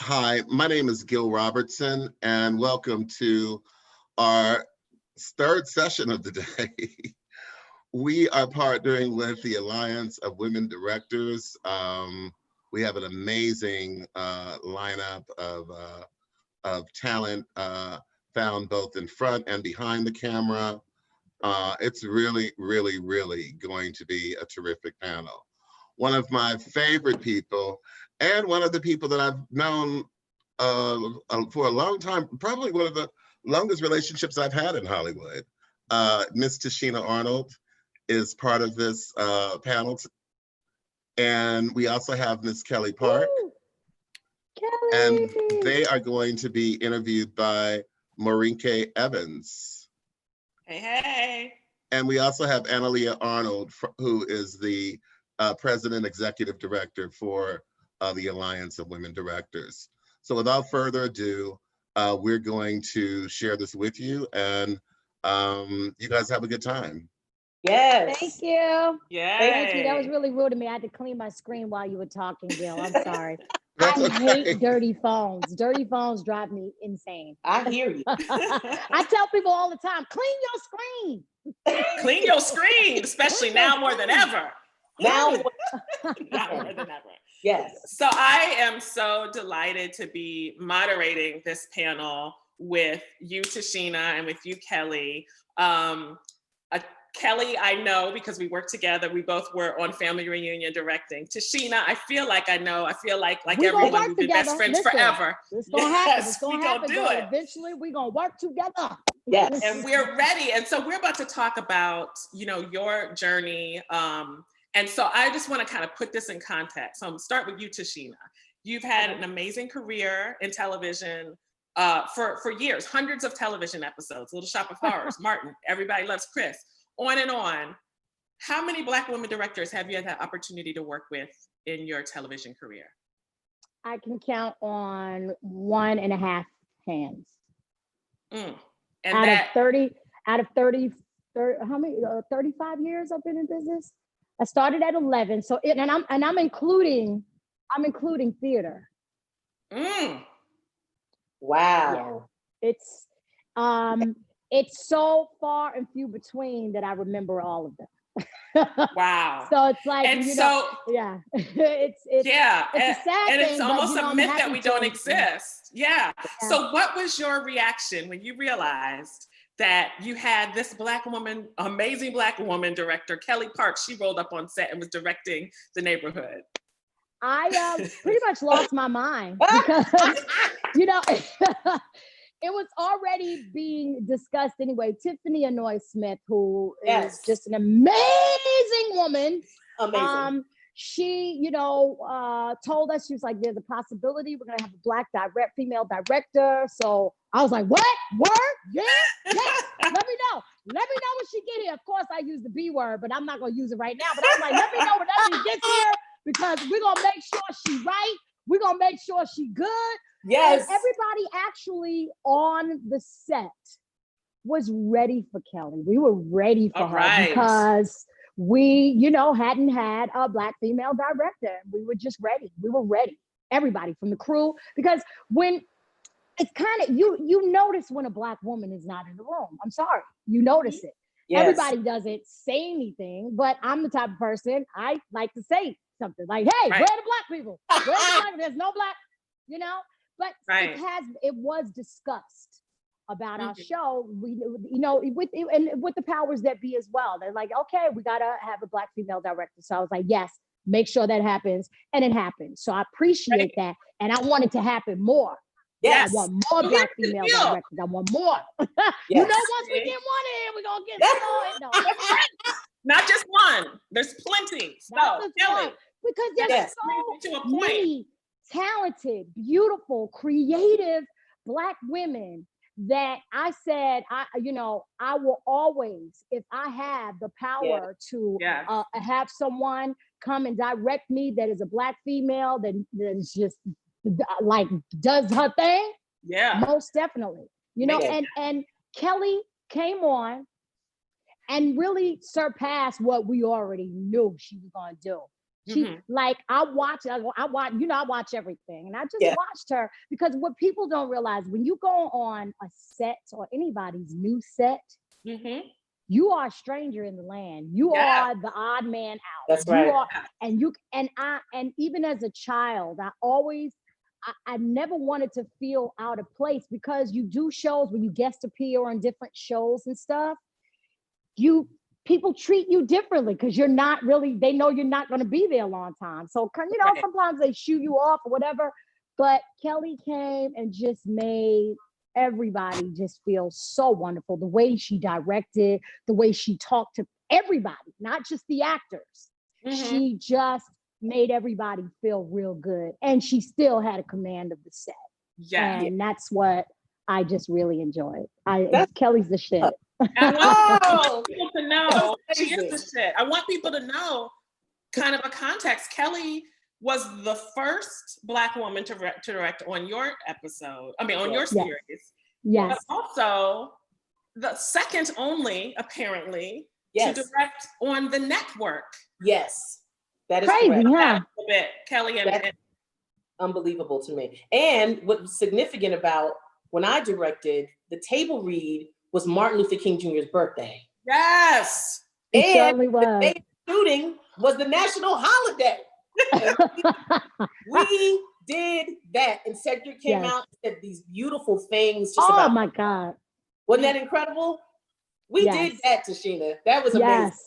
Hi, my name is Gil Robertson, and welcome to our third session of the day. We are partnering with the Alliance of Women Directors. We have an amazing lineup of talent found both in front and behind the camera. It's really going to be a terrific panel. One of my favorite people, and one of the people that I've known for a long time, probably one of the longest relationships I've had in Hollywood. Miss Tichnia Arnold is part of this panel. And we also have Miss Kelly Park. Woo! Kelly! And they are going to be interviewed by Morenika Evans. Hey, hey. And we also have Analia Arnold, who is the President Executive Director for the Alliance of Women Directors. So without further ado, we're going to share this with you, and you guys have a good time. Yes. Thank you. Yeah. Thank you. That was really rude of me. I had to clean my screen while you were talking, Gil. I'm sorry. That's I okay. hate dirty phones. Dirty phones drive me insane. I hear you. I tell people all the time, clean your screen. Clean your screen, especially now more than ever. Now, Now more than ever. yes. So I am so delighted to be moderating this panel with you, Tichnia, and with you, Kelly. Kelly, I know because we worked together. We both were on Family Reunion directing. Tichnia, I feel like I know. I feel like everyone, we've been best friends forever. It's gonna happen. It's Yes, gonna we happen. gonna do it. Eventually, we're gonna work together. Yes. And we're ready. And so we're about to talk about, your journey. And so I just want to kind of put this in context. So I'm gonna start with you, Tichnia. You've had an amazing career in television for years, hundreds of television episodes, Little Shop of Horrors, Martin, Everybody Loves Chris, on and on. How many Black women directors have you had the opportunity to work with in your television career? I can count on 1.5 hands. And Out of 30, how many? 35 years I've been in business. I started at 11, so I'm including theater. Wow. Yeah. It's so far and few between that I remember all of them. Wow. So it's like, and yeah, it's a sad and it's thing, almost but, a I'm myth that happy we don't to- exist. Yeah. So what was your reaction when you realized that you had this Black woman, amazing Black woman director, Kelly Park? She rolled up on set and was directing The Neighborhood. I pretty much lost my mind because, it was already being discussed anyway. Tiffany Anoy Smith, who is just an amazing woman. Amazing. She, told us, she was like, there's a possibility we're gonna have a Black female director. So I was like, what? Word? Yeah. Let me know. Let me know when she get here. Of course, I use the B word, but I'm not gonna use it right now. But I was like, let me know whenever she gets here, because we're gonna make sure she right. We're gonna make sure she good. Yes. And everybody actually on the set was ready for Kelly. We were ready for her because we, hadn't had a Black female director. We were just ready. We were ready. Everybody from the crew, because when it's kind of, you notice when a Black woman is not in the room. I'm sorry. You notice it. Yes. Everybody doesn't say anything, but I'm the type of person, I like to say something like, hey, where are the Black people? Where's the Black? There's no Black, but it was discussed about our show. We, with the powers that be as well. They're like, okay, we gotta have a Black female director. So I was like, yes, make sure that happens, and it happened. So I appreciate that, and I want it to happen more. Yes. I want more Black female directors. I want more. Once we get one in, we're gonna get some more. No. Not just one. There's plenty. So, Kelly, because there's so many talented, beautiful, creative Black women that I said, I will always, if I have the power to have someone come and direct me that is a Black female that is just like does her thing. Yeah, most definitely. And Kelly came on and really surpassed what we already knew she was going to do. She like I watch, you know, I watch everything, and I just watched her because what people don't realize when you go on a set or anybody's new set, you are a stranger in the land. You are the odd man out. That's right. You are, and even as a child, I never wanted to feel out of place because you do shows when you guest appear on different shows and stuff. People treat you differently because you're not really, they know you're not going to be there a long time. So, you know, sometimes they shoo you off or whatever. But Kelly came and just made everybody just feel so wonderful. The way she directed, the way she talked to everybody, not just the actors. She just made everybody feel real good. And she still had a command of the set. And that's what I just really enjoyed. Kelly's the shit. I want people to know she is the shit. I want people to know kind of a context. Kelly was the first Black woman to direct on your episode. I mean, on your series. Yes. But also the second only, apparently, to direct on the network. Yes. That is crazy, correct. huh? A bit, Kelly and unbelievable to me. And what was significant about when I directed, the table read was Martin Luther King Jr.'s birthday. Yes. And the day of shooting was the national holiday. we did that. And Cedric came out and said these beautiful things. Just my God. Wasn't that incredible? We did that, Tichnia. That was amazing.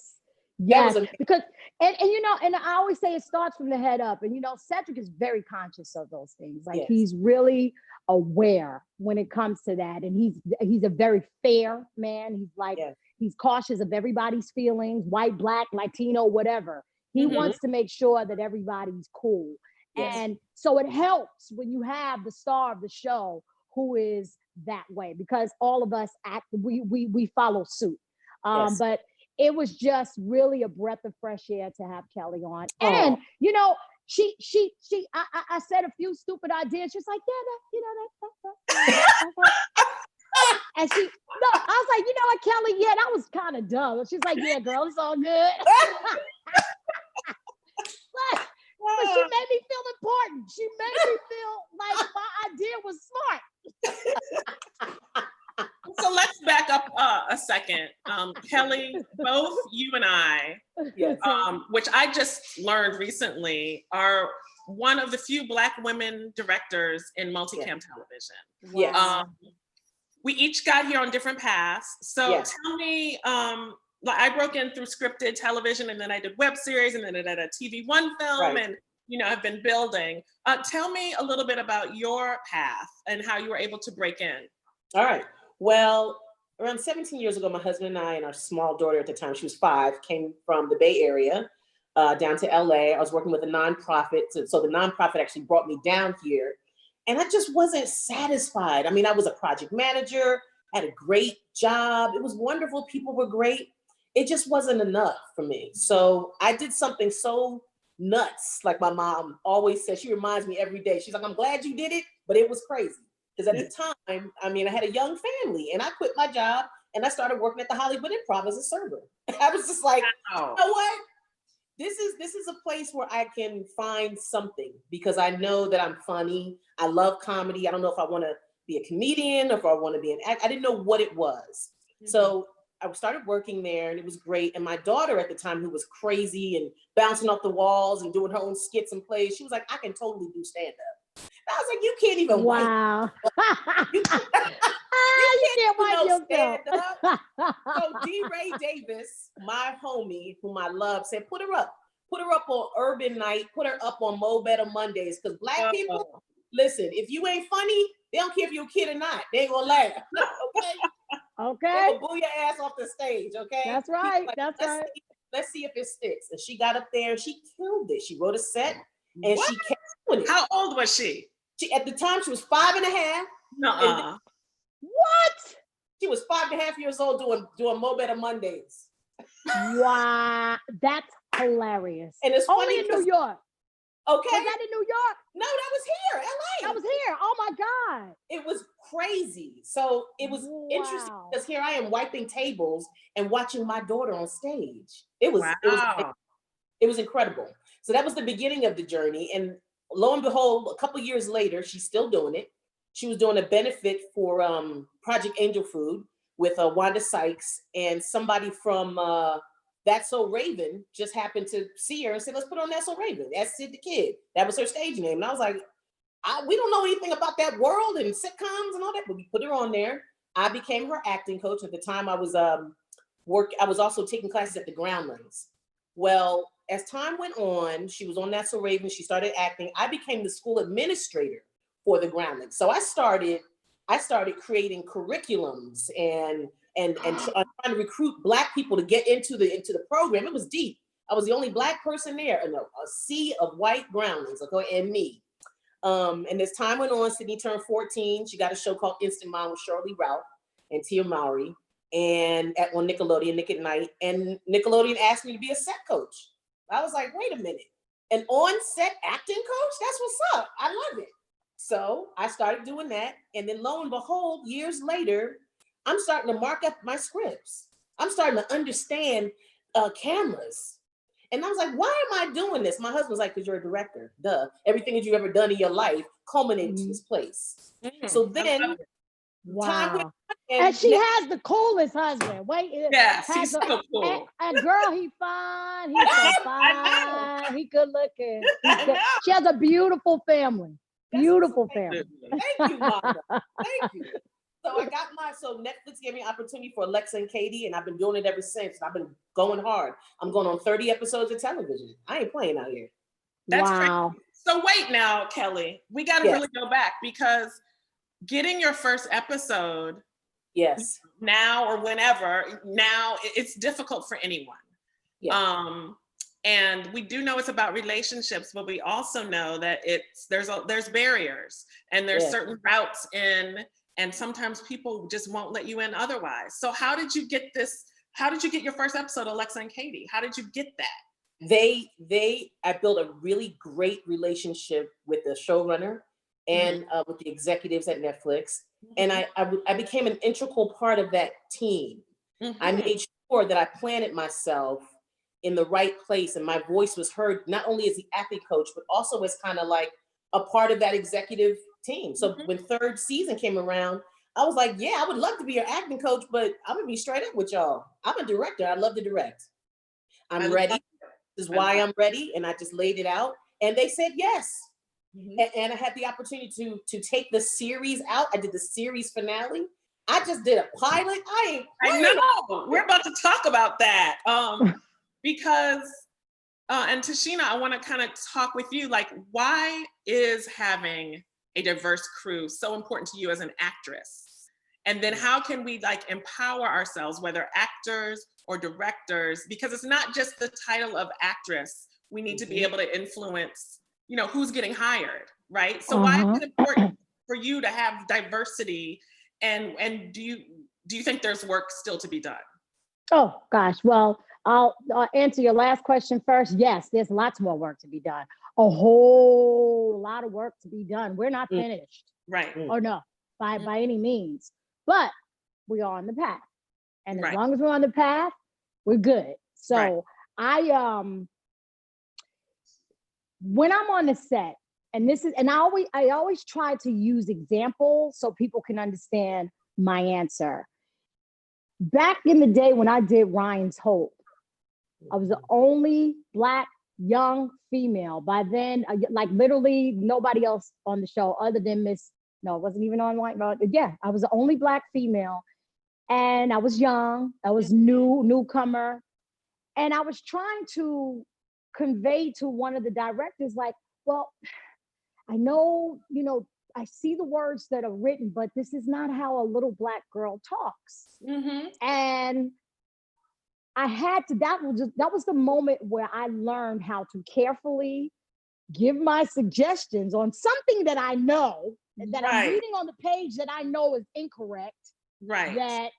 Yes, because and you know, and I always say it starts from the head up. And you know, Cedric is very conscious of those things. Like he's really aware when it comes to that. And he's a very fair man. He's like he's cautious of everybody's feelings, white, Black, Latino, whatever. He wants to make sure that everybody's cool. And so it helps when you have the star of the show who is that way, because all of us we follow suit. But it was just really a breath of fresh air to have Kelly on. And, you know, I said a few stupid ideas. She's like, and I was like, you know what, Kelly? Yeah, that was kind of dumb. She's like, yeah, girl, it's all good. But she made me feel important. She made me feel like my idea was smart. So let's back up a second. Kelly, both you and I, which I just learned recently, are one of the few Black women directors in multicam television. Yes. We each got here on different paths. So tell me, I broke in through scripted television, and then I did web series, and then I did a TV One film, and you know, I've been building. Tell me a little bit about your path and how you were able to break in. All right. Well, around 17 years ago, my husband and I and our small daughter at the time, she was 5, came from the Bay Area down to LA. I was working with a nonprofit. So the nonprofit actually brought me down here, and I just wasn't satisfied. I mean, I was a project manager, had a great job. It was wonderful. People were great. It just wasn't enough for me. So I did something so nuts. Like my mom always says, she reminds me every day. She's like, I'm glad you did it, but it was crazy. Because at the time, I mean, I had a young family, and I quit my job and I started working at the Hollywood Improv as a server. I was just like, you know what? This is a place where I can find something, because I know that I'm funny. I love comedy. I don't know if I want to be a comedian or if I want to be an actor. I didn't know what it was. So I started working there, and it was great. And my daughter at the time, who was crazy and bouncing off the walls and doing her own skits and plays, she was like, I can totally do stand-up. I was like, you can't even wow. you can't wipe stand up. So D. Ray Davis, my homie, whom I love, said, put her up on Urban Night, put her up on Mo Better Mondays, because Black people, listen, if you ain't funny, they don't care if you're a kid or not. They ain't gonna laugh. Okay. They will boo your ass off the stage. Okay. That's right. Like, That's right. Let's see if it sticks. And she got up there and she killed it. She wrote a set and she kept doing it. How old was she? At the time, she was 5.5. Nuh-uh. What? She was 5.5 years old doing Mo Better Mondays. Wow, that's hilarious. And it's only funny in New York. Okay. Was that in New York? No, that was here, LA. That was here. Oh my God. It was crazy. So it was interesting because here I am wiping tables and watching my daughter on stage. It was incredible. So that was the beginning of the journey. And lo and behold, a couple years later, she's still doing it. She was doing a benefit for Project Angel Food with Wanda Sykes, and somebody from That's So Raven just happened to see her and said, let's put on That's So Raven. That's Sid the Kid. That was her stage name. And I was like, we don't know anything about that world and sitcoms and all that, but we put her on there. I became her acting coach. At the time I was I was also taking classes at the Groundlings. Well, as time went on, she was on That's So Raven. She started acting. I became the school administrator for the Groundlings. So I started creating curriculums and trying to recruit Black people to get into the program. It was deep. I was the only Black person there, a sea of white Groundlings, okay, and me. And as time went on, Sydney turned 14. She got a show called Instant Mom with Shirley Ralph and Tia Mowry, and on Nickelodeon, Nick at Night. And Nickelodeon asked me to be a set coach. I was like, wait a minute, an on-set acting coach? That's what's up. I love it. So I started doing that. And then lo and behold, years later, I'm starting to mark up my scripts. I'm starting to understand cameras. And I was like, why am I doing this? My husband's like, because you're a director. Duh. Everything that you've ever done in your life culminates to this place. So then, wow. And she has the coolest husband. Wait, yes, he's so cool. And girl, he fine. He's so fine. He good looking. She has a beautiful family. Beautiful family. Thank you, Mama. Thank you. So Netflix gave me an opportunity for Alexa and Katie, and I've been doing it ever since. I've been going hard. I'm going on 30 episodes of television. I ain't playing out here. That's wow. Crazy. So wait now, Kelly, we got to really go back, because getting your first episode, yes, now or whenever, now it's difficult for anyone. Yeah. And we do know it's about relationships, but we also know that there's barriers, and there's certain routes in, and sometimes people just won't let you in otherwise. So how did you get this? How did you get your first episode, Alexa and Katie? How did you get that? I built a really great relationship with the showrunner and with the executives at Netflix. And I became an integral part of that team. I made sure that I planted myself in the right place, and my voice was heard not only as the acting coach, but also as kind of like a part of that executive team. So when third season came around, I was like, yeah, I would love to be your acting coach, but I'm gonna be straight up with y'all. I'm a director. I love to direct. I'm ready. This is why I'm ready. And I just laid it out, and they said yes. And I had the opportunity to take the series out. I did the series finale. I just did a pilot. I know. We're about to talk about that. Because, and Tichnia, I want to kind of talk with you, like, why is having a diverse crew so important to you as an actress? And then how can we like empower ourselves, whether actors or directors, because it's not just the title of actress. We need to be able to influence, who's getting hired, right? So why is it important for you to have diversity? And do you think there's work still to be done? Oh gosh, well, I'll answer your last question first. Yes, there's lots more work to be done. A whole lot of work to be done. We're not finished. Right. Or no, by any means. But we are on the path. And as long as we're on the path, we're good. So when I'm on the set, and I always try to use examples so people can understand my answer. Back in the day when I did Ryan's Hope, I was the only Black young female. By then, like literally nobody else on the show other than it wasn't even on White. Yeah, I was the only Black female, and I was young. I was newcomer, and I was trying to convey to one of the directors, like, well, I know, I see the words that are written, but this is not how a little Black girl talks. And I had to, that was the moment where I learned how to carefully give my suggestions on something that I know, that I'm reading on the page that I know is incorrect. Right. That,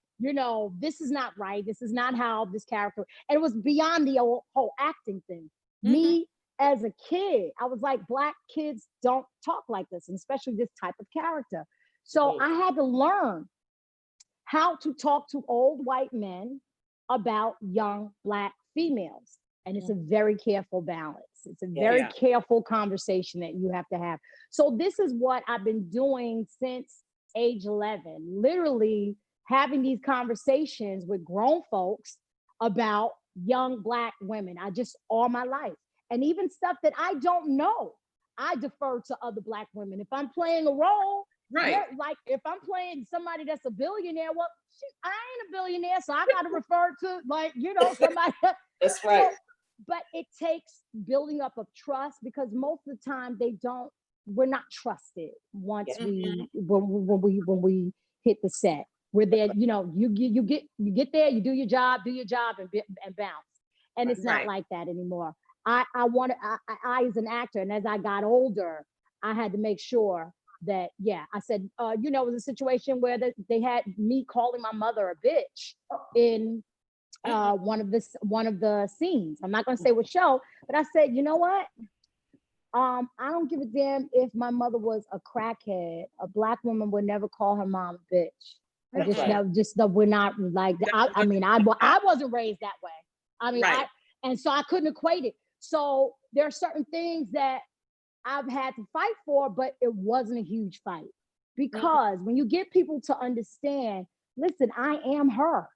this is not right. This is not how this character, and it was beyond the whole acting thing. Me as a kid, I was like, Black kids don't talk like this, and especially this type of character. So I had to learn how to talk to old white men about young Black females. And it's a very careful balance. It's a very careful conversation that you have to have. So this is what I've been doing since age 11, literally having these conversations with grown folks about young Black women. All my life. And even stuff that I don't know, I defer to other Black women. If I'm playing a role, like if I'm playing somebody that's a billionaire, well, I ain't a billionaire, so I got to refer to somebody. That's right. But it takes building up of trust, because most of the time we're not trusted once when we hit the set. We're there, you get there, you do your job and bounce. And it's not like that anymore. I as an actor, and as I got older, I had to make sure that, I said, it was a situation where they had me calling my mother a bitch in one of the scenes. I'm not going to say what show, but I said, you know what? I don't give a damn if my mother was a crackhead. A Black woman would never call her mom a bitch. We're not like that. I wasn't raised that way. And so I couldn't equate it. So there are certain things that I've had to fight for, but it wasn't a huge fight, because when you get people to understand, listen, I am her.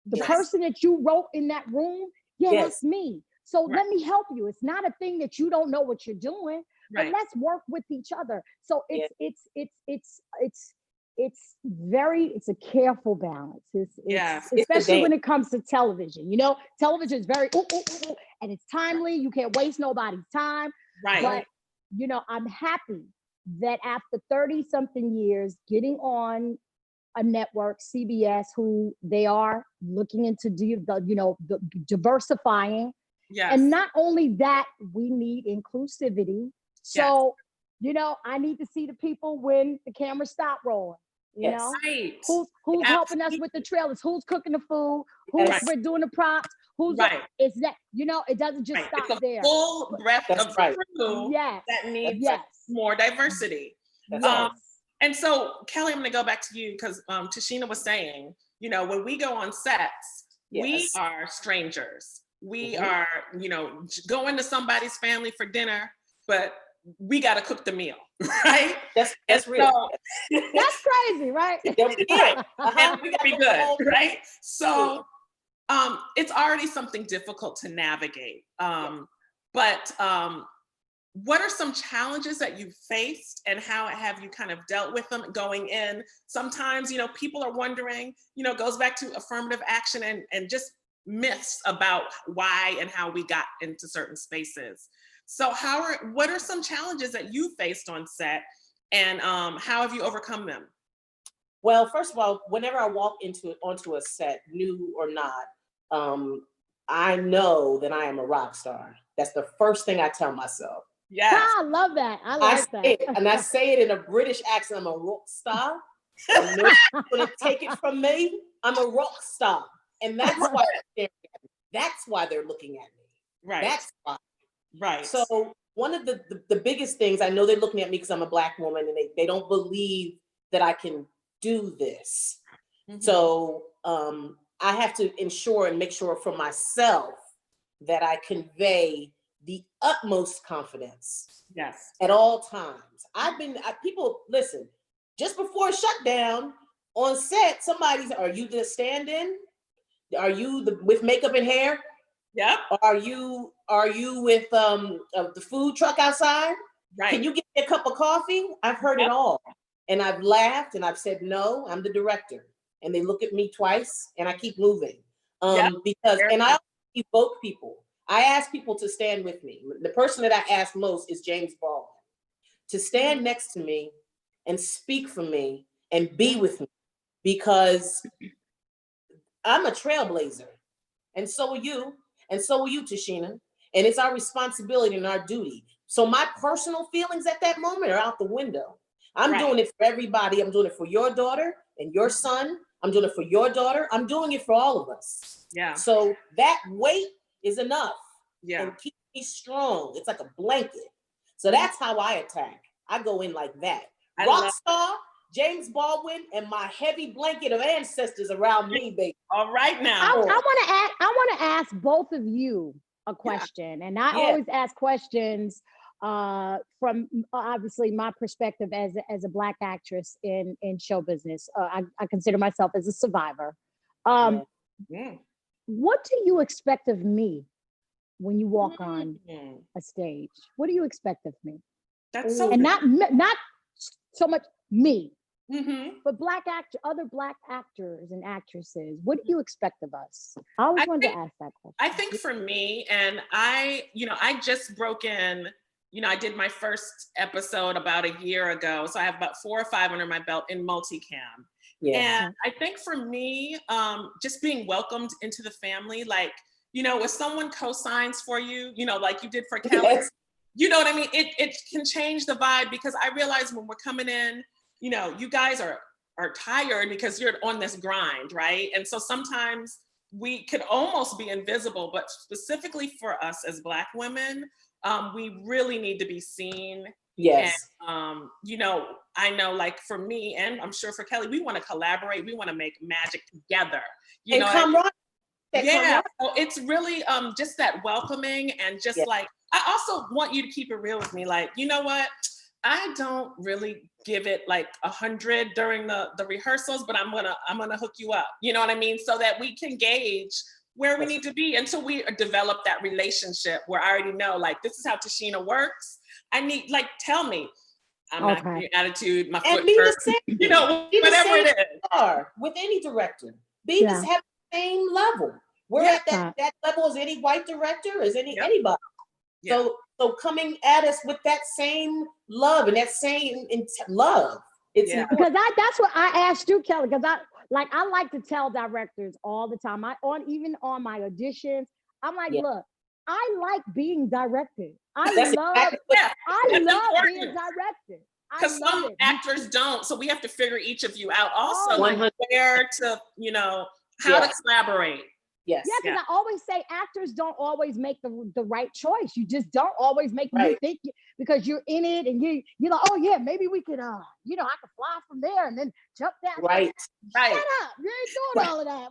The person that you wrote in that room, that's me. So let me help you. It's not a thing that you don't know what you're doing, but let's work with each other. So it's a careful balance. Especially when it comes to television. Television is very and it's timely. You can't waste nobody's time. But I'm happy that after 30 something years getting on a network, CBS, who they are looking into the diversifying. And not only that, we need inclusivity. So, I need to see the people when the cameras stop rolling. Who's helping us with the trailers? Who's cooking the food? We're doing the props? Is that, it doesn't just stop there. Full breadth of crew that needs more diversity. And so, Kelly, I'm going to go back to you, because Tichnia was saying, when we go on sets, we are strangers. We are, going to somebody's family for dinner, but we got to cook the meal, right? That's real. So, that's crazy, right? And we got to be good, right? So it's already something difficult to navigate. But what are some challenges that you've faced, and how have you kind of dealt with them going in? Sometimes, people are wondering, goes back to affirmative action and just myths about why and how we got into certain spaces. So what are some challenges that you faced on set, and how have you overcome them? Well, first of all, whenever I walk onto a set, new or not, I know that I am a rock star. That's the first thing I tell myself. Yeah, I love that. I like that. And I say it in a British accent. I'm a rock star. And nobody's gonna take it from me. I'm a rock star, and that's why that's why they're looking at me. Right. That's why. Right. So one of the biggest things, I know they're looking at me because I'm a Black woman, and they don't believe that I can do this. So I have to ensure and make sure for myself that I convey the utmost confidence at all times. People, listen, just before shutdown on set, are you the stand-in? Are you with makeup and hair? Yeah. Are you with the food truck outside? Right. Can you get me a cup of coffee? I've heard it all. And I've laughed and I've said, no, I'm the director. And they look at me twice and I keep moving. And I evoke people. I ask people to stand with me. The person that I ask most is James Baldwin, to stand next to me and speak for me and be with me, because I'm a trailblazer. And so are you. And so are you, Tichnia. And it's our responsibility and our duty. So my personal feelings at that moment are out the window. I'm doing it for everybody. I'm doing it for your daughter and your son. I'm doing it for your daughter. I'm doing it for all of us. Yeah. So that weight is enough. Yeah. And keep me strong. It's like a blanket. So that's how I attack. I go in like that. Rockstar, James Baldwin, and my heavy blanket of ancestors around me, baby. All right now. I want to ask both of you, a question. And I always ask questions from obviously my perspective as a Black actress in show business. I consider myself as a survivor. What do you expect of me when you walk on a stage? What do you expect of me? That's so and not so much me, but other Black actors and actresses. What do you expect of us? I always wanted to ask that question. I think for me, and I just broke in, I did my first episode about a year ago. So I have about 4 or 5 under my belt in multicam. Yeah. And I think for me, just being welcomed into the family, like, when someone co-signs for you, like you did for Kelly, Yes. you know what I mean? It can change the vibe, because I realize when we're coming in, you guys are tired because you're on this grind, right? And so sometimes we could almost be invisible, but specifically for us as Black women, we really need to be seen. Yes. And, I know, like for me, and I'm sure for Kelly, we want to collaborate. We want to make magic together. Yeah, so it's really just that welcoming, and just like, I also want you to keep it real with me. Like, you know what? I don't really give it like 100 during the rehearsals, but I'm gonna hook you up. You know what I mean? So that we can gauge where we need to be until we develop that relationship where I already know, like, this is how Tichnia works. I need, like, tell me. I'm not your attitude, my foot hurts, whatever it is. With any director, have the same level. We're at that level as any white director, as anybody. Yeah. So coming at us with that same love and that same love. It's because that's what I asked you, Kelly, because I like to tell directors all the time. Even on my auditions, I'm like, look, I like being directed. I love being directed. Because some actors don't, so we have to figure each of you out also, like where to, how to collaborate. Yes. Yeah, because I always say actors don't always make the right choice. You just don't always make you think, because you're in it and you're like, oh yeah, maybe we could, I could fly from there and then jump down. Right. Shut up. You ain't doing all of that.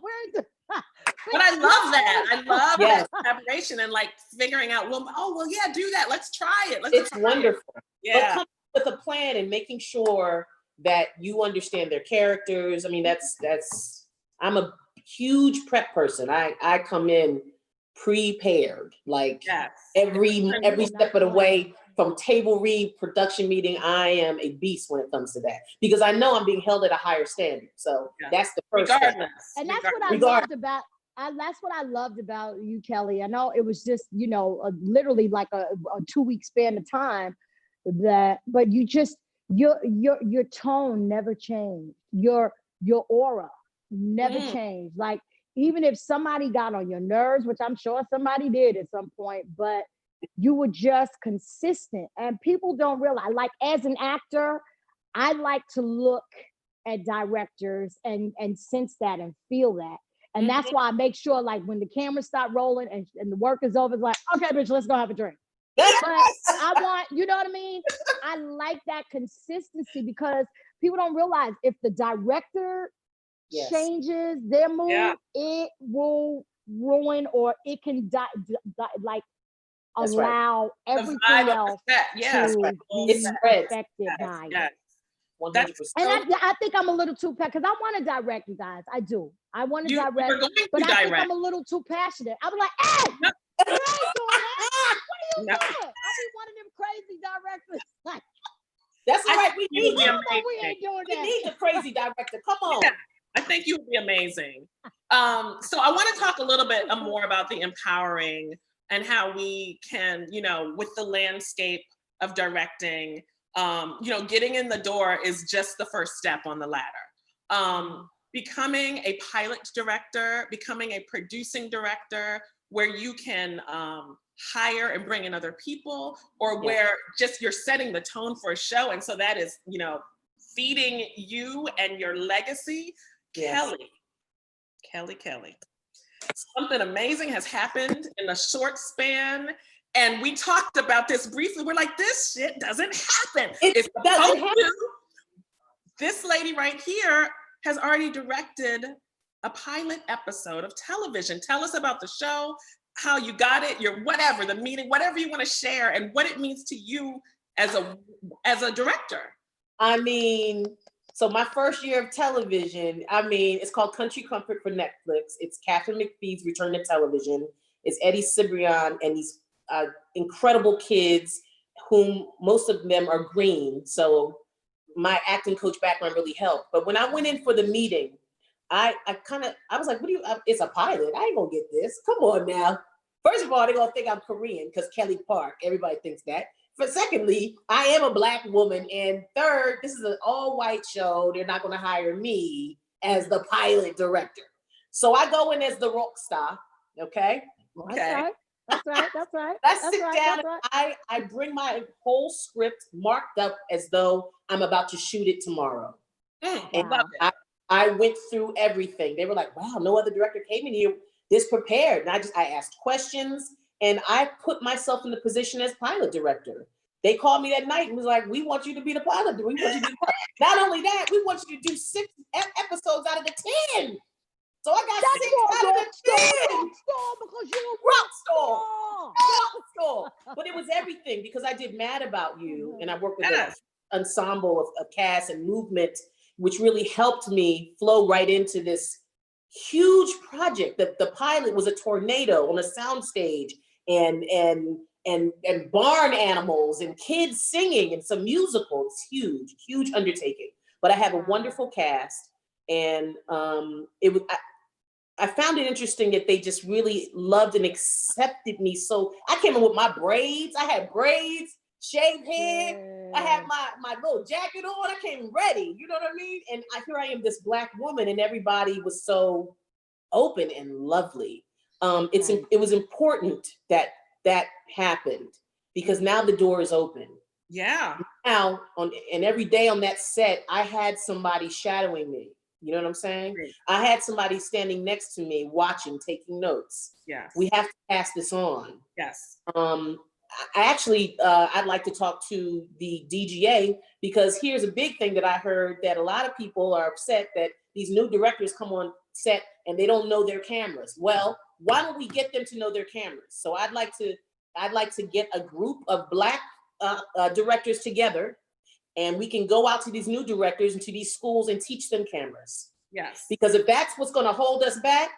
But I love that. I love that collaboration and like figuring out, do that. Let's try it. It's wonderful. Yeah. But come with a plan and making sure that you understand their characters. I mean, I'm a huge prep person. I come in prepared, like every step of the way, from table read, production meeting. I am a beast when it comes to that, because I know I'm being held at a higher standard. So that's the first step. And that's what I loved about. That's what I loved about you, Kelly. I know it was just literally like a 2-week span of time, but you just your tone never changed. Your aura never changed. Like, even if somebody got on your nerves, which I'm sure somebody did at some point, but you were just consistent. And people don't realize, like, as an actor, I like to look at directors and sense that and feel that. And that's why I make sure, like, when the cameras stop rolling and the work is over, it's like, okay, bitch, let's go have a drink. But I want, you know what I mean? I like that consistency, because people don't realize if the director changes their mood, it will ruin, or it can allow everything else to be affected by it. 100%. And I think I'm a little too passionate, because I want to direct, you guys. I do. I want to direct, but I think I'm a little too passionate. I'm like, hey, you ain't doing that. What are you doing? I be one of them crazy directors. That's all right. We ain't doing that. We need the crazy director. Come on. Yeah, I think you would be amazing. So I want to talk a little bit more about the empowering and how we can, with the landscape of directing, getting in the door is just the first step on the ladder. Becoming a pilot director, becoming a producing director, where you can hire and bring in other people, or where just you're setting the tone for a show. And so that is, feeding you and your legacy. Yes. Kelly. Something amazing has happened in a short span. And we talked about this briefly. We're like, this shit doesn't happen. It doesn't happen. This lady right here has already directed a pilot episode of television. Tell us about the show. how you got it, your whatever, the meeting, whatever you want to share, and what it means to you as a director. I mean, so my first year of television, it's called Country Comfort for Netflix. It's Catherine McPhee's Return to Television. It's Eddie Cibrian and these incredible kids, whom most of them are green. So my acting coach background really helped. But when I went in for the meeting, I was like, it's a pilot. I ain't gonna get this. Come on now. First of all, they're gonna think I'm Korean because Kelly Park, everybody thinks that. But secondly, I am a Black woman. And third, this is an all-white show. They're not gonna hire me as the pilot director. So I go in as the rock star, okay? Okay. That's right. I sit down and I bring my whole script marked up as though I'm about to shoot it tomorrow. And love it. I went through everything. They were like, wow, no other director came in here this prepared. And I asked questions and I put myself in the position as pilot director. They called me that night and was like, we want you to be the pilot. We want you to be the pilot. Not only that, we want you to do 6 episodes out of the 10. So I got 6 out of the 10. Because you're a Rock star. But it was everything because I did Mad About You and I worked with an ensemble of cast and movement, which really helped me flow right into this huge project. The pilot was a tornado on a soundstage and barn animals and kids singing and some musicals. Huge undertaking. But I have a wonderful cast, and I found it interesting that they just really loved and accepted me. So I came in with my braids. I had braids, shaved head. I had my little jacket on. I came ready. You know what I mean? And here I am, this Black woman, and everybody was so open and lovely. It was important that happened because now the door is open. Yeah. Now, and every day on that set, I had somebody shadowing me. You know what I'm saying? Great. I had somebody standing next to me, watching, taking notes. Yes. We have to pass this on. Yes. I'd like to talk to the DGA because here's a big thing that I heard that a lot of people are upset that these new directors come on set and they don't know their cameras. Well, why don't we get them to know their cameras? So I'd like to get a group of Black directors together, and we can go out to these new directors and to these schools and teach them cameras. Yes. Because if that's what's going to hold us back,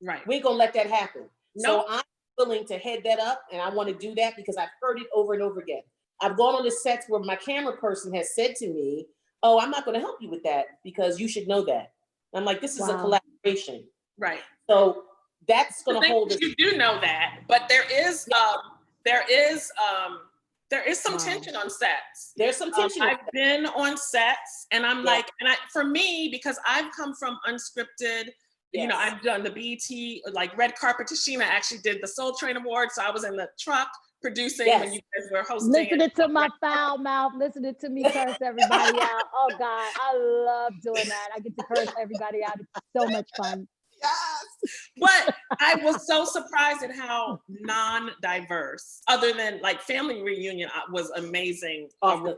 right, we ain't going to let that happen. Nope. So I'm willing to head that up, and I want to do that because I've heard it over and over again. I've gone on the sets where my camera person has said to me, oh, I'm not going to help you with that because you should know that. I'm like, this is a collaboration. Right. So that's going to hold us. You do know that, but there is some tension on sets. There's some tension. I've been on sets and I'm like, for me, because I've come from unscripted, you know, I've done the BET, like red carpet. Tichnia actually did the Soul Train Award. So I was in the truck producing when you guys were hosting. Listening to my foul mouth, listening to me curse everybody out. Oh God, I love doing that. I get to curse everybody out. It's so much fun. Yes. But I was so surprised at how non-diverse, other than like Family Reunion was amazing. But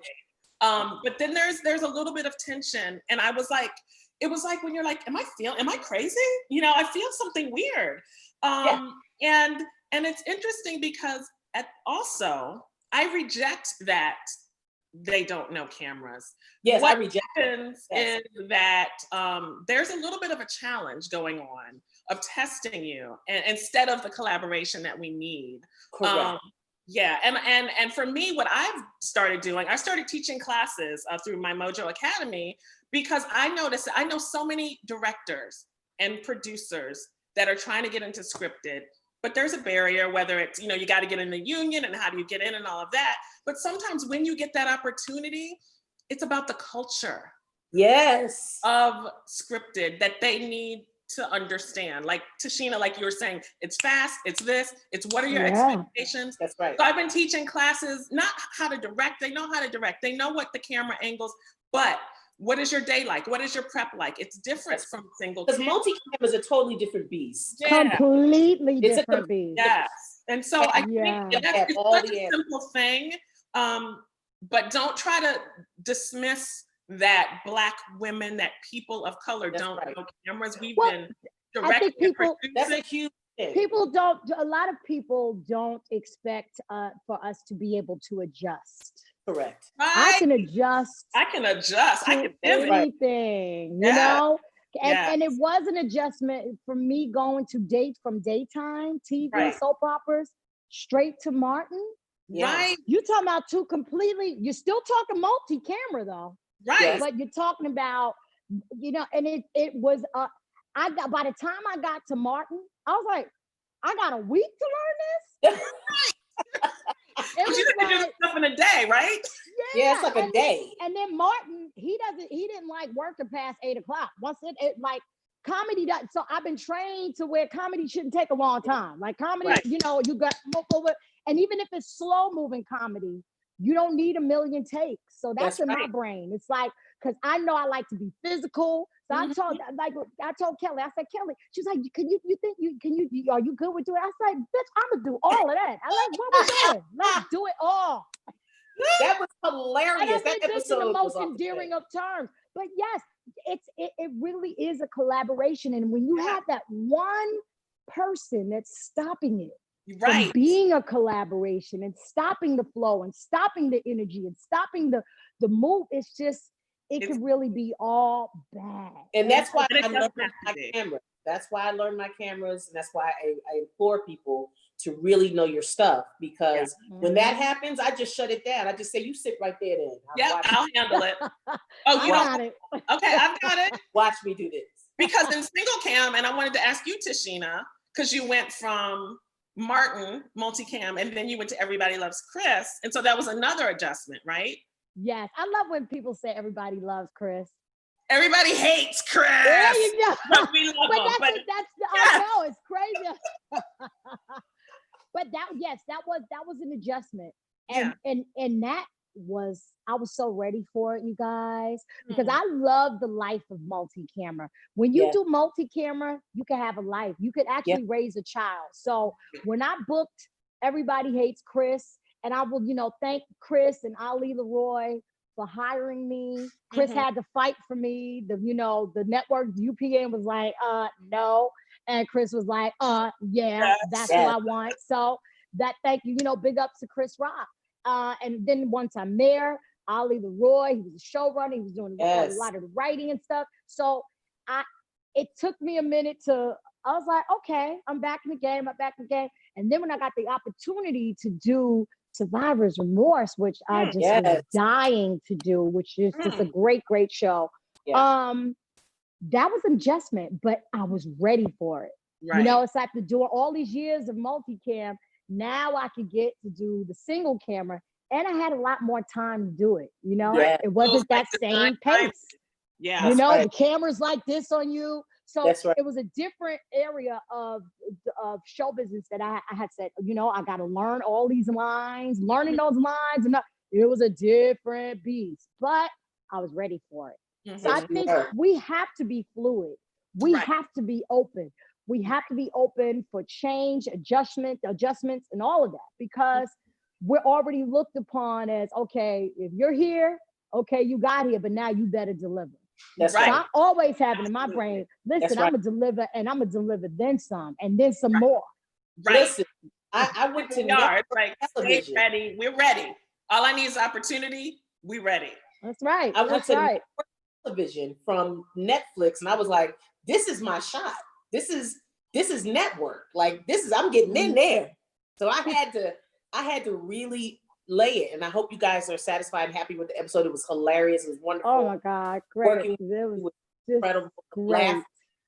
then there's a little bit of tension. And I was like, it was like when you're like, am I crazy? You know, I feel something weird. And it's interesting because also I reject that they don't know cameras. Yes, what I reject happens is that there's a little bit of a challenge going on of testing you and instead of the collaboration that we need. Correct. And for me, what I've started doing, I started teaching classes through my Mojo Academy because I noticed I know so many directors and producers that are trying to get into scripted, but there's a barrier, whether it's, you know, you got to get in the union and how do you get in and all of that. But sometimes when you get that opportunity, it's about the culture of scripted that they need to understand. Like Tichnia, like you were saying, it's fast, it's this, it's what are your expectations? That's right. So I've been teaching classes, not how to direct, they know how to direct, they know what the camera angles, but what is your day like? What is your prep like? It's different from single because camera. multi-cam is a totally different beast. Completely different beast. Yes. And so I think it's such a simple thing, but don't try to dismiss that Black women, that people of color don't know cameras. We've been directing and producing. That's a huge a lot of people don't expect for us to be able to adjust. Correct. Right. I can adjust. I can pivot. Anything, you know? And it was an adjustment for me going to from daytime TV, soap operas, straight to Martin. Right. You're talking about you're still talking multi-camera though. Right. But you're talking about, you know, and it was, by the time I got to Martin, I was like, I got a week to learn this? It was you can do stuff in a day, right? Yeah, it's like a day. And then Martin, he didn't like working past 8 o'clock. Once it like comedy does. So I've been trained to where comedy shouldn't take a long time. Like comedy, you know, you got and even if it's slow moving comedy, you don't need a million takes. So that's in my brain. It's like, because I know I like to be physical. So I told Kelly, I said, Kelly, she's like, are you good with doing it? I said, bitch, I'm gonna do all of that. I like, what we doing? Let's do it all. That was hilarious. That episode this is the most was endearing of terms. But yes, it really is a collaboration. And when you have that one person that's stopping it from being a collaboration and stopping the flow and stopping the energy and stopping the move, it's just, it could really be all bad. And that's why I learned my camera. That's why I learned my cameras. And that's why I implore people to really know your stuff, because when that happens, I just shut it down. I just say, you sit right there then. I'll handle it. Oh, you got it. Okay, I've got it. Watch me do this. Because in single cam, and I wanted to ask you, Tichnia, because you went from Martin multicam and then you went to Everybody Loves Chris. And so that was another adjustment, right? Yes. I love when people say everybody loves Chris. Everybody hates Chris. There you go. But we love him. I know, it's crazy. But that was an adjustment. And that was, I was so ready for it, you guys, because I love the life of multi-camera. When you do multi-camera, you can have a life. You could actually raise a child. So when I booked Everybody Hates Chris, and I will, thank Chris and Ali Leroy for hiring me. Chris had to fight for me. The network, UPN was like, no. And Chris was like, that's what I want. So thank you, big ups to Chris Rock. And then once I'm there, Ali Leroy, he was a showrunner, he was doing a lot of the writing and stuff. So it took me a minute I was like, okay, I'm back in the game. And then when I got the opportunity to do Survivor's Remorse, which I just was dying to do, which is just a great, great show. That was an adjustment, but I was ready for it. Right. It's like doing all these years of multicam. Now I could get to do the single camera, and I had a lot more time to do it. It wasn't that same pace. Yeah. The camera's like this on you. So it was a different area of show business that I had said, I got to learn all these lines, learning those lines. And it was a different beast, but I was ready for it. So I think we have to be fluid. We have to be open. We have to be open for change, adjustments, and all of that, because we're already looked upon as, okay, if you're here, okay, you got here, but now you better deliver. That's so I always have it in my brain, listen, I'm going to deliver, and I'm going to deliver then some, and then some more. Right. Listen, I went to television. Ready. We're ready. All I need is opportunity. We ready. That's right. I went to television from Netflix, and I was like, this is my shot. This is network. Like, I'm getting in there. So I had to really lay it, and I hope you guys are satisfied and happy with the episode. It was hilarious. It was wonderful. Oh my God, great! It was incredible. Laugh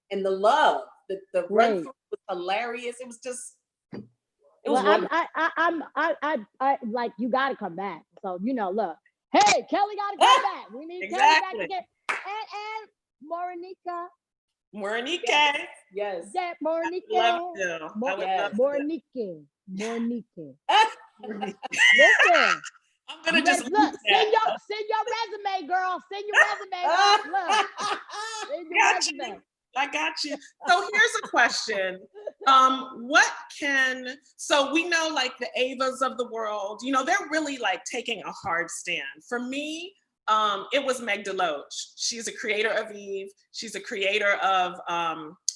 and the love, the run through was hilarious. It was just, it was. Well, I like, you got to come back. So look, hey, Kelly got to come back. We need Kelly back again, and Morenika. Yes. Yeah, Morenika. Morenika. Listen. I'm gonna just look. Send your resume, girl. Send your resume. Look. Send your resume. I got you. So here's a question. So we know, like, the Avas of the world, they're really like taking a hard stand. For me, it was Meg Deloach. She's a creator of Eve. She's a creator of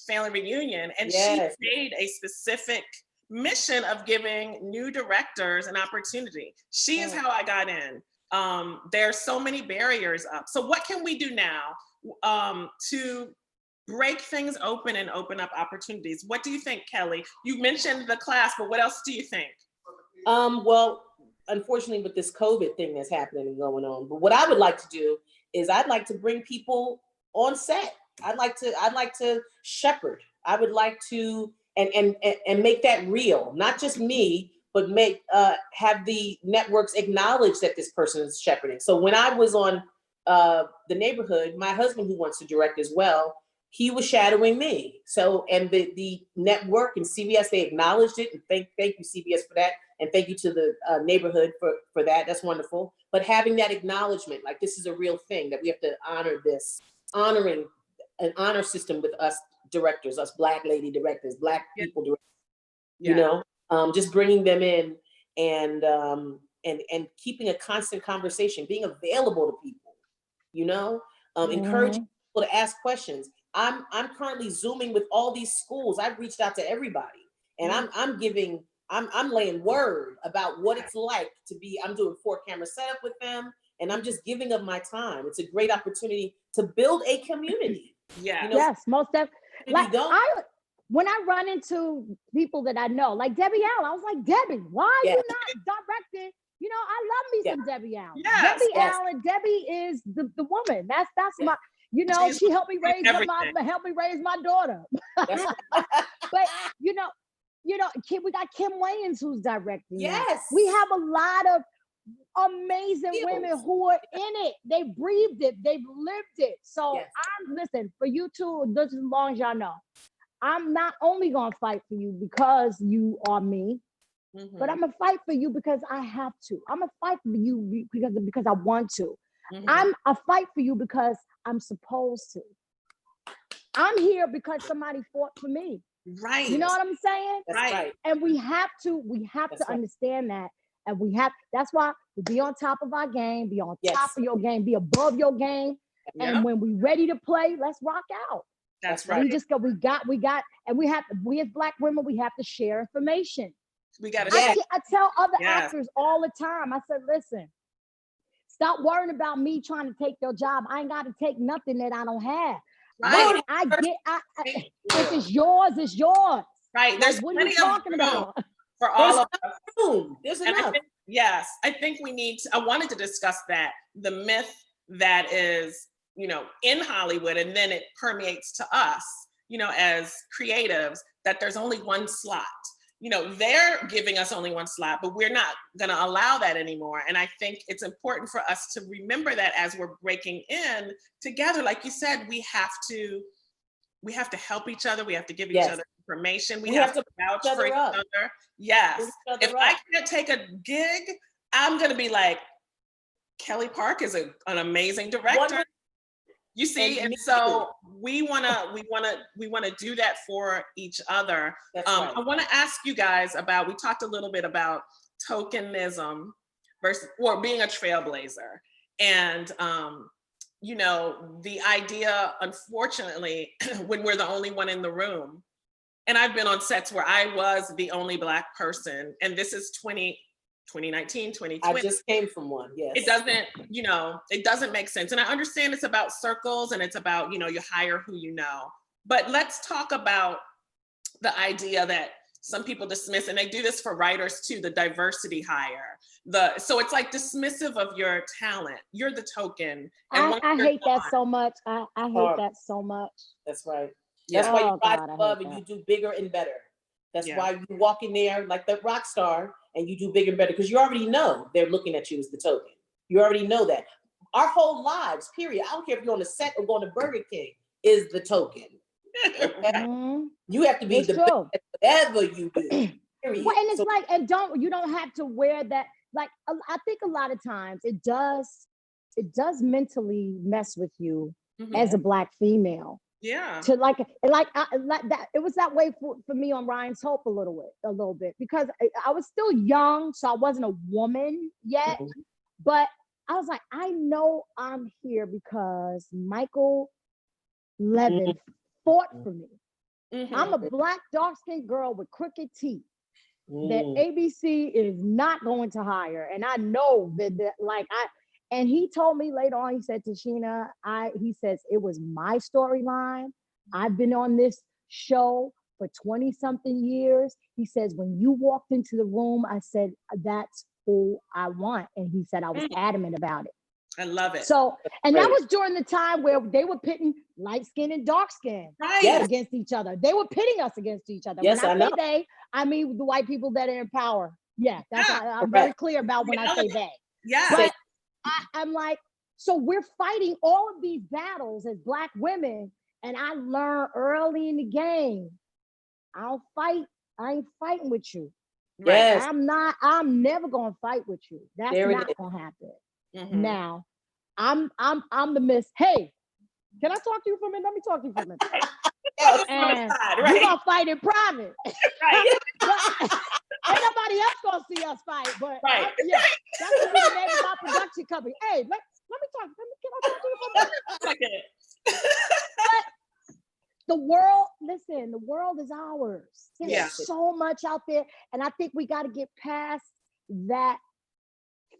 family reunion, and Yes. she made a specific mission of giving new directors an opportunity. She is how I got in. There are so many barriers up. So what can we do now to break things open and open up opportunities? What do you think, Kelly? You mentioned the class, but what else do you think? Well, unfortunately, with this COVID thing that's happening and going on, but what I would like to do is I'd like to bring people on set. I'd like to shepherd. I would like to and make that real, not just me, but make have the networks acknowledge that this person is shepherding. So when I was on The Neighborhood, my husband, who wants to direct as well, he was shadowing me. So, and the network and CBS, they acknowledged it, and thank you CBS for that, and thank you to the Neighborhood for that. That's wonderful. But having that acknowledgement, like this is a real thing, that we have to honor this, honoring an honor system with us directors, us Black lady directors, Black people directors, you know, just bringing them in and keeping a constant conversation, being available to people, you know, encouraging people to ask questions. I'm currently Zooming with all these schools. I've reached out to everybody, and I'm laying word about what it's like to be. I'm doing 4-camera setup with them, and I'm just giving of my time. It's a great opportunity to build a community. Yeah. You know, yes, most definitely. Like when I run into people that I know, like Debbie Allen, I was like, Debbie, why are you not directing? You know, I love me some Debbie Allen. Yes, Allen, Debbie is the woman. That's my, you know, she helped me raise my daughter. But you know, we got Kim Wayans who's directing. Yes. We have a lot of amazing women who are in it. They breathed it, they've lived it. So listen, for you two, just as long as y'all know, I'm not only gonna fight for you because you are me, but I'm gonna fight for you because I have to. I'm gonna fight for you because I want to. I'm a fight for you because I'm supposed to. I'm here because somebody fought for me. Right. You know what I'm saying? That's right. And we have to understand that. And that's why we be on top of our game, be on top of your game, be above your game. And when we ready to play, let's rock out. That's right. We as Black women, we have to share information. We got to I tell other actors all the time, I said, listen, stop worrying about me trying to take your job. I ain't got to take nothing that I don't have. Right. If it's yours, it's yours. Right. There's what are you talking about? For all of us. There's enough. I think we need to, I wanted to discuss that, the myth that is, you know, in Hollywood, and then it permeates to us, you know, as creatives, that there's only one slot. You know, they're giving us only one slot, but we're not going to allow that anymore. And I think it's important for us to remember that as we're breaking in together. Like you said, we have to help each other. We have to give each other information. We have to vouch for each other. Yes. If I can't take a gig, I'm going to be like, Kelly Park is an amazing director. You see, and so we wanna do that for each other. I want to ask you guys about. We talked a little bit about tokenism versus or being a trailblazer, and you know, the idea, unfortunately, when we're the only one in the room. And I've been on sets where I was the only Black person, and this is 2019, 2020. I just came from one, yes. It doesn't make sense. And I understand it's about circles and it's about, you know, you hire who you know. But let's talk about the idea that some people dismiss, and they do this for writers too, the diversity hire. So it's like dismissive of your talent. You're the token. And I hate that so much. I hate that so much. That's right. That's why you rise above and you do bigger and better. That's why you walk in there like the rock star and you do bigger and better, because you already know they're looking at you as the token. You already know that. Our whole lives, period. I don't care if you're on the set or going to Burger King, is the token. Okay? You have to be the best at whatever you do. Period. Well, and it's you don't have to wear that. Like, I think a lot of times it does mentally mess with you as a Black female. Yeah. To like that. It was that way for me on Ryan's Hope a little bit, because I was still young, so I wasn't a woman yet. But I was like, I know I'm here because Michael Levin fought for me. I'm a black, dark-skinned girl with crooked teeth that Mm. ABC is not going to hire. And I know and he told me later on, he said, Tichnia, he says, it was my storyline. I've been on this show for 20 something years. He says, when you walked into the room, I said, that's who I want. And he said, I was adamant about it. I love it. So, and that was during the time where they were pitting light skin and dark skin against each other. They were pitting us against each other. Yes, when I say they, I mean the white people that are in power. Yeah, that's I'm very clear about when I say they. Yeah. But I'm like, so we're fighting all of these battles as Black women, and I learned early in the game, I ain't fighting with you. Yes. I'm never gonna fight with you. That's not gonna happen. Mm-hmm. Now, I'm the miss. Hey, can I talk to you for a minute? Let me talk to you for a minute. And we're gonna fight in private. Right. Ain't nobody else gonna see us fight, but that's gonna be the name of my production company. Hey, let me talk. Can I talk to you for a minute? But the world is ours. There's so much out there, and I think we got to get past that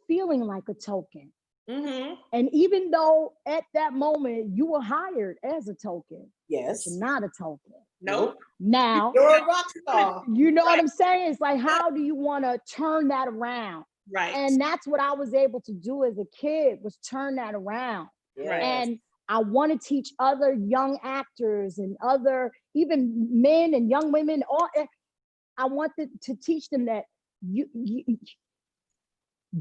feeling like a token. Mm-hmm. And even though at that moment you were hired as a token, yes, you're not a token. Nope. Now you're a rock star. You know what I'm saying? It's like, how do you want to turn that around? Right. And that's what I was able to do as a kid, was turn that around. Right. And I want to teach other young actors and other even men and young women. I want to teach them that you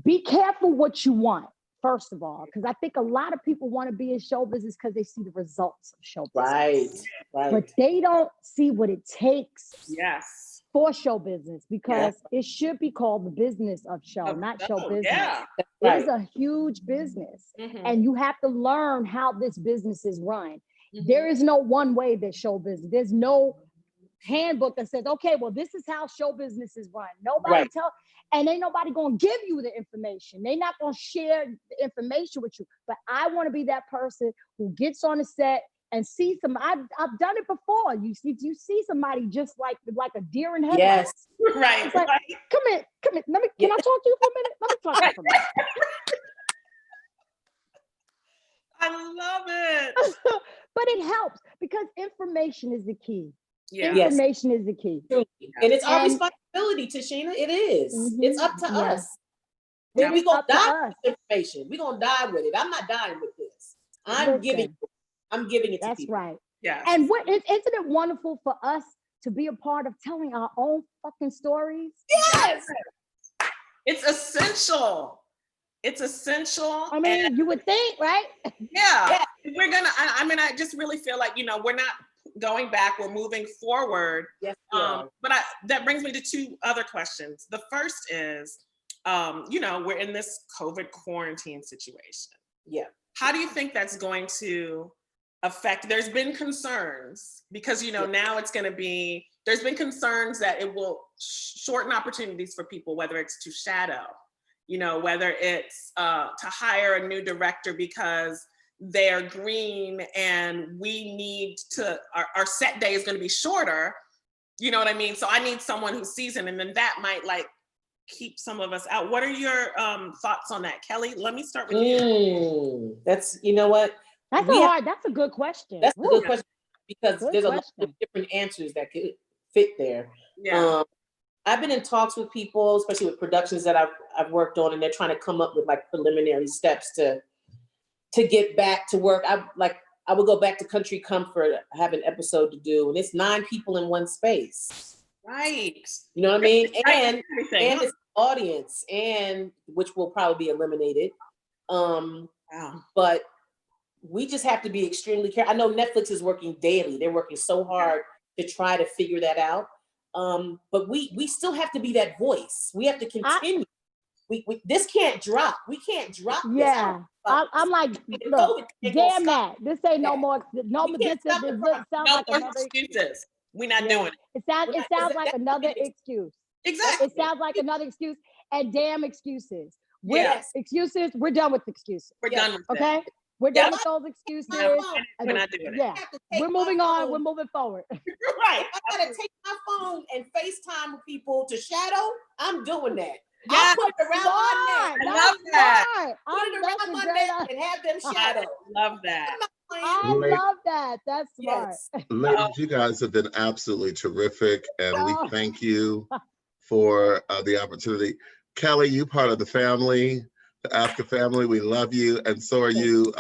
be careful what you want, first of all, because I think a lot of people want to be in show business because they see the results of show business. Right. But they don't see what it takes for show business, because it should be called the business of show, not show business. Yeah. It is a huge business, and you have to learn how this business is run. There is no one way that show business. There's no handbook that says, okay, well, this is how show business is run. Nobody and ain't nobody gonna give you the information. They're not gonna share the information with you. But I want to be that person who gets on the set and see I've done it before. You see somebody just like a deer in headlights. Yes, right. It's like, come here. Can I talk to you for a minute? Let me talk to you for a minute. I love it. But it helps because information is the key. Yeah. Information is the key. And it's our responsibility, Tichnia. It is. It's up to us. Then we gonna die with this information. We're gonna die with it. I'm not dying with this. I'm giving it to That's people. right. Yeah. And isn't it wonderful for us to be a part of telling our own fucking stories? Yes. It's essential. It's essential. I mean, you would think, right? Yeah. We're gonna, I just really feel like, we're not going back, we're moving forward. Yes. But that brings me to two other questions. The first is, we're in this COVID quarantine situation. Yeah. How do you think that's going to affect? There's been concerns because, now it's going to be, there's been concerns that it will shorten opportunities for people, whether it's to shadow, whether it's to hire a new director because they're green and we need to, our set day is going to be shorter. You know what I mean? So I need someone who's seasoned, and then that might keep some of us out. What are your thoughts on that? Kelly, let me start with you. That's, you know what? That's a good question. That's a good question, because there's a lot of different answers that could fit there. Yeah. I've been in talks with people, especially with productions that I've worked on, and they're trying to come up with preliminary steps to get back to work. I would go back to Country Comfort, I have an episode to do, and it's 9 people in one space. Right. You know what I mean? Right. And it's audience, and which will probably be eliminated. But we just have to be extremely careful. I know Netflix is working daily. They're working so hard to try to figure that out. But we still have to be that voice. We have to continue. This can't drop. We can't drop this. Yeah. I'm like, look, damn that. This ain't no more. No, this sounds like another excuses. We're not doing it. It sounds like another excuse. Exactly. It sounds like another excuse, and damn excuses. Yes. Excuses. We're done with excuses. We're done with okay? it. We're done with those excuses. We're not doing it. Yeah, we're moving on. We're moving forward. Right. If I gotta take my phone and FaceTime with people to shadow, I'm doing that. Yes, I'll put it around my neck. I love that. Put it around my neck and have them shadow. I love that. I love that. That's smart. Yes. Ladies, you guys have been absolutely terrific, and we thank you for the opportunity. Kelly, you part of the family, the AAFCA family. We love you, and so are you,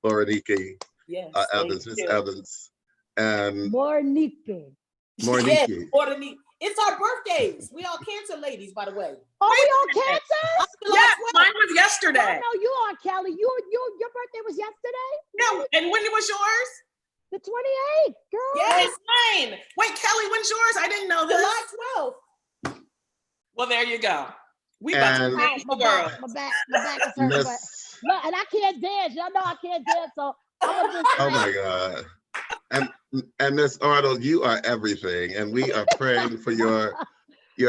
Morenika, Yes. Evans, Miss Evans, and Morenika. Morenika. Yes, Morenika. It's our birthdays. We all Cancer ladies, by the way. Oh, we on Cancer? Yes, mine was yesterday. No, you are, Kelly. Your birthday was yesterday? No, and when was yours? The 28th, girl. Yes, mine. Wait, Kelly, when's yours? I didn't know this. July 12th. Well, there you go. We about to And- change the world. My back is hurting. Miss, Look, and I can't dance. Y'all know I can't dance, so I'm gonna just oh my God. And Miss Arnold, you are everything, and we are praying for your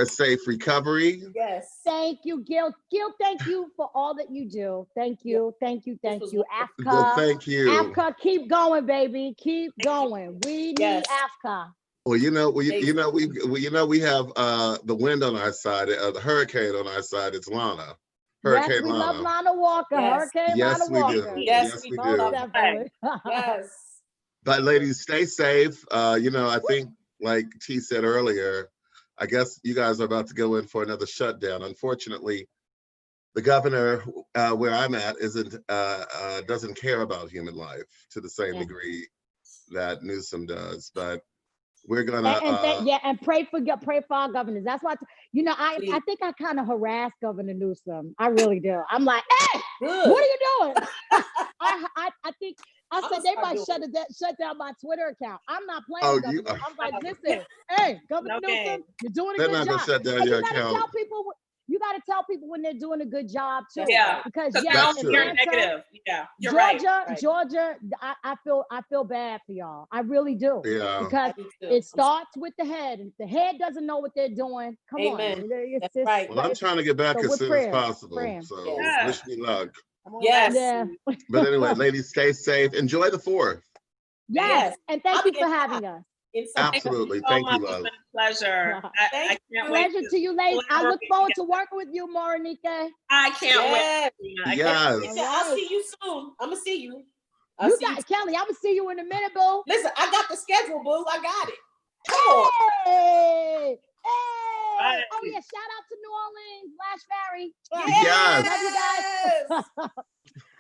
safe recovery. Yes. thank you, Gil. Gil, thank you for all that you do. Thank you, thank you, thank was you. Well, AAFCA, thank you. AAFCA, keep going, baby. Keep going. We need Yes. AAFCA. Well, we have the wind on our side, the hurricane on our side. It's Lana. Hurricane Yes, we Lana. love Lana Walker. Yes. Hurricane Yes, Lana we Walker. do. Yes, Yes, we we Most do. definitely. Yes. But ladies, stay safe. I think, like T said earlier, I guess you guys are about to go in for another shutdown. Unfortunately, the governor, where I'm at, doesn't care about human life to the same degree that Newsom does. But we're gonna and pray for our governors. That's why I think I kind of harass Governor Newsom. I really do. I'm like, hey, Good. what are you doing? I think I said they might start shut down my Twitter account. I'm not playing. Oh, Governor. I'm like, listen, hey, Governor Newsom, you're doing a they're good not job. gonna shut down And your you gotta account. tell people. You got to tell people when they're doing a good job too. Yeah, because they yes, don't hear Atlanta, negative. Yeah, you're Georgia, right. Georgia, I feel bad for y'all. I really do. Yeah. Because it starts with the head. If the head doesn't know what they're doing, come Amen. on. That's right. Well, I'm trying to get back So as soon as possible. praying. So Yeah. wish me luck. Yes. Yeah. But anyway, ladies, stay safe. Enjoy the 4th. Yes. And thank you for having us. Absolutely. So Thank much. you, It's love. been a pleasure. I can't wait. Pleasure to you, ladies. I look collaborate forward to together. working with you, Morenika. I can't wait. I can't Yes. wait. I'll see you soon. I'm gonna see you. Kelly, I'm gonna see you in a minute, boo. Listen, I got the schedule, boo. I got it. Come on. Hey! Right. Oh yeah, shout out to New Orleans, Lash Barry. Yes. Love you guys.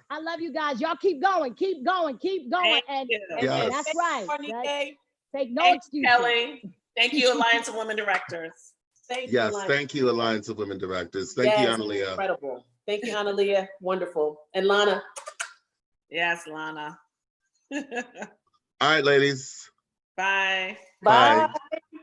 I love you guys. Y'all keep going. Thank And you. Yes. that's right. Take no Thank you, excuses. Kelly. Thank you, Alliance of Women Directors. Thank you. Yes. Alliance. Thank you, Alliance of Women Directors. Thank you, Analia. Incredible. Thank you, Analia. Wonderful. And Lana. Yes, Lana. All right, ladies. Bye. Bye.